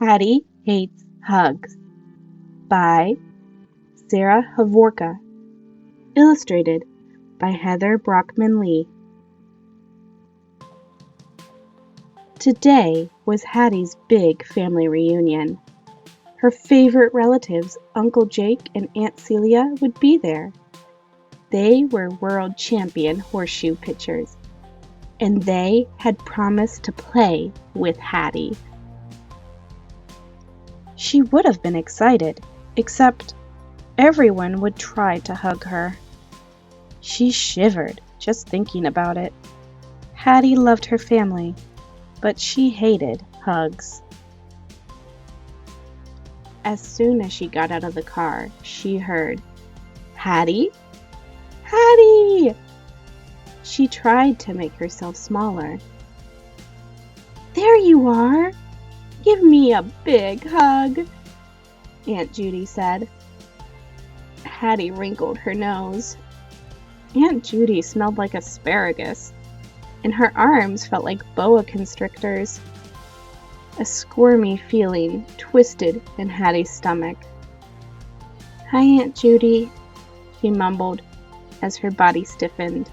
Hattie Hates Hugs by Sarah Hovorka. Illustrated by Heather Brockman Lee. Today was Hattie's big family reunion. Her favorite relatives, Uncle Jake and Aunt Celia, would be there. They were world champion horseshoe pitchers, and they had promised to play with Hattie. She would have been excited, except everyone would try to hug her. She shivered just thinking about it. Hattie loved her family, but she hated hugs. As soon as she got out of the car, she heard, "Hattie? Hattie!" She tried to make herself smaller. "There you are! Give me a big hug," Aunt Judy said. Hattie wrinkled her nose. Aunt Judy smelled like asparagus, and her arms felt like boa constrictors. A squirmy feeling twisted in Hattie's stomach. "Hi, Aunt Judy," she mumbled as her body stiffened.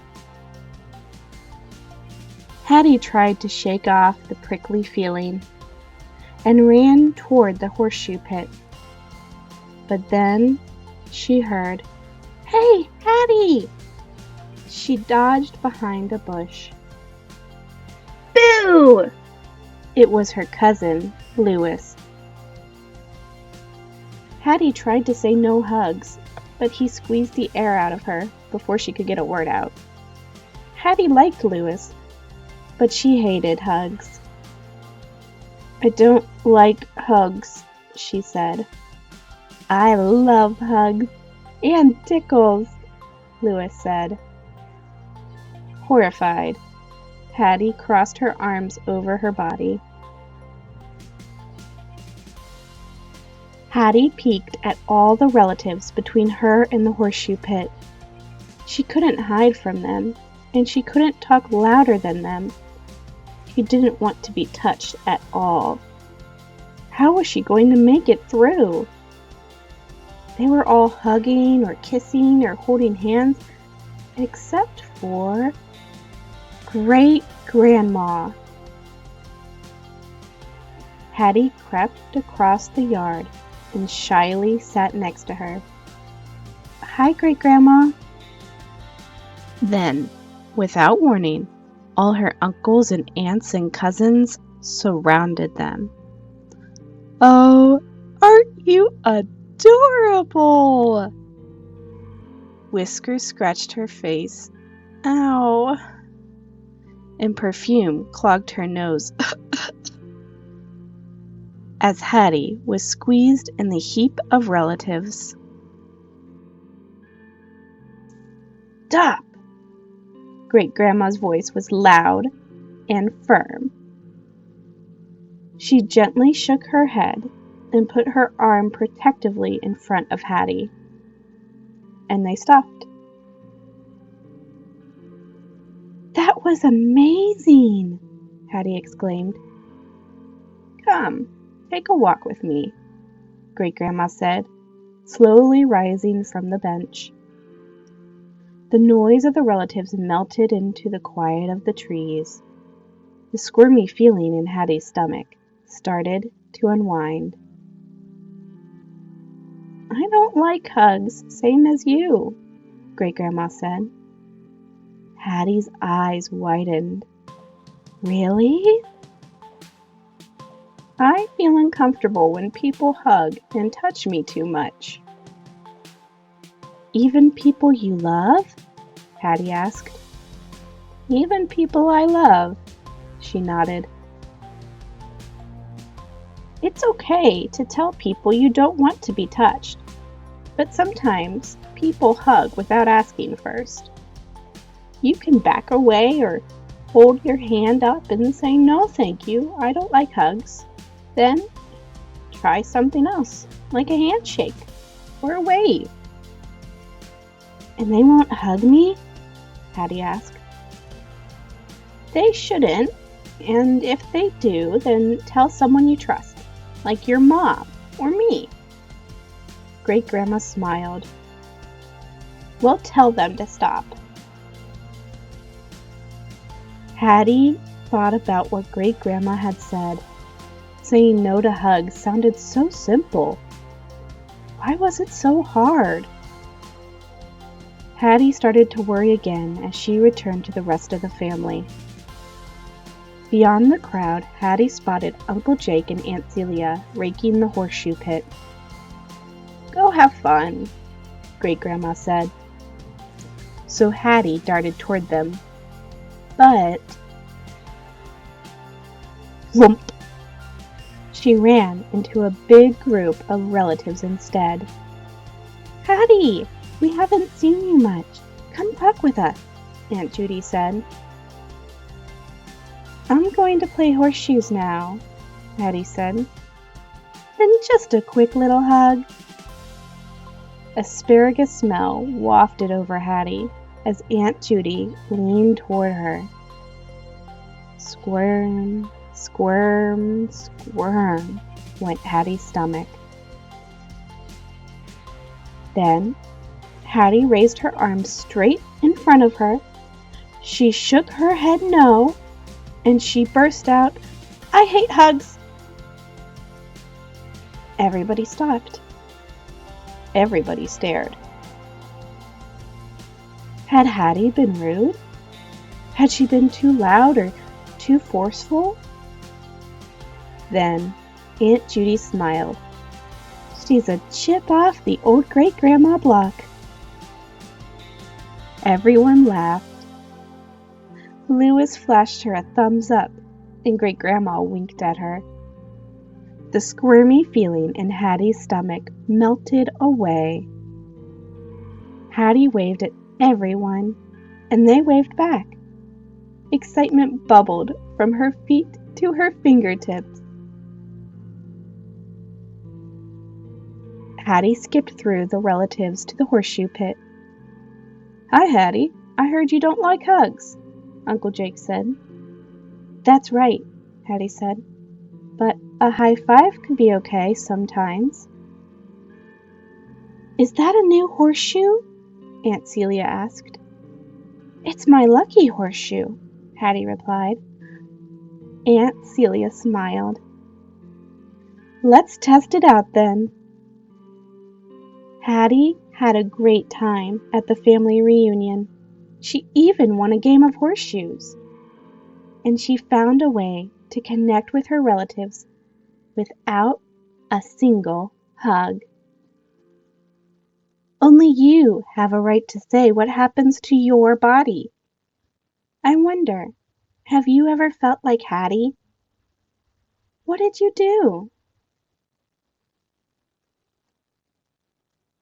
Hattie tried to shake off the prickly feeling and ran toward the horseshoe pit. But then she heard, "Hey, Hattie!" She dodged behind a bush. "Boo!" It was her cousin, Louis. Hattie tried to say no hugs, but he squeezed the air out of her before she could get a word out. Hattie liked Louis, but she hated hugs. "I don't like hugs," she said. "I love hugs and tickles," Louis said. Horrified, Hattie crossed her arms over her body. Hattie peeked at all the relatives between her and the horseshoe pit. She couldn't hide from them, and she couldn't talk louder than them. She didn't want to be touched at all. How was she going to make it through? They were all hugging or kissing or holding hands, except for Great-Grandma. Hattie crept across the yard and shyly sat next to her. "Hi, Great-Grandma." Then, without warning, all her uncles and aunts and cousins surrounded them. "Oh, aren't you adorable?" Whiskers scratched her face. "Ow." And perfume clogged her nose as Hattie was squeezed in the heap of relatives. "Stop!" Great-Grandma's voice was loud and firm. She gently shook her head and put her arm protectively in front of Hattie. And they stopped. "That was amazing!" Hattie exclaimed. "Come, take a walk with me," Great-Grandma said, slowly rising from the bench. The noise of the relatives melted into the quiet of the trees. The squirmy feeling in Hattie's stomach started to unwind. "I don't like hugs, same as you," Great-Grandma said. Hattie's eyes widened. "Really?" "I feel uncomfortable when people hug and touch me too much." "Even people you love?" Hattie asked. "Even people I love," she nodded. "It's okay to tell people you don't want to be touched, but sometimes people hug without asking first. You can back away or hold your hand up and say, 'No, thank you, I don't like hugs.' Then try something else, like a handshake or a wave." "And they won't hug me?" Hattie asked. "They shouldn't, and if they do, then tell someone you trust, like your mom or me. Great Grandma smiled. We'll tell them to stop. Hattie thought about what Great Grandma had said. Saying no to hugs sounded so simple. Why was it so hard? Hattie started to worry again as she returned to the rest of the family. Beyond the crowd, Hattie spotted Uncle Jake and Aunt Celia raking the horseshoe pit. Go have fun, Great Grandma said. So Hattie darted toward them. But lump! She ran into a big group of relatives instead. Hattie, we haven't seen you much. Come talk with us, Aunt Judy said. I'm going to play horseshoes now, Hattie said. And just a quick little hug. Asparagus smell wafted over Hattie as Aunt Judy leaned toward her. Squirm, squirm, squirm went Hattie's stomach. Then Hattie raised her arms straight in front of her. She shook her head no, and she burst out, I hate hugs. Everybody stopped. Everybody stared. Had Hattie been rude? Had she been too loud or too forceful? Then Aunt Judy smiled. She's a chip off the old Great Grandma block. Everyone laughed. Louis flashed her a thumbs up, and Great Grandma winked at her. The squirmy feeling in Hattie's stomach melted away. Hattie waved at everyone, and they waved back. Excitement bubbled from her feet to her fingertips. Hattie skipped through the relatives to the horseshoe pit. Hi, Hattie. I heard you don't like hugs, Uncle Jake said. That's right, Hattie said. But a high five could be okay sometimes. Is that a new horseshoe? Aunt Celia asked. It's my lucky horseshoe, Hattie replied. Aunt Celia smiled. Let's test it out then. Hattie had a great time at the family reunion. She even won a game of horseshoes. And she found a way to connect with her relatives without a single hug. Only you have a right to say what happens to your body. I wonder, have you ever felt like Hattie? What did you do?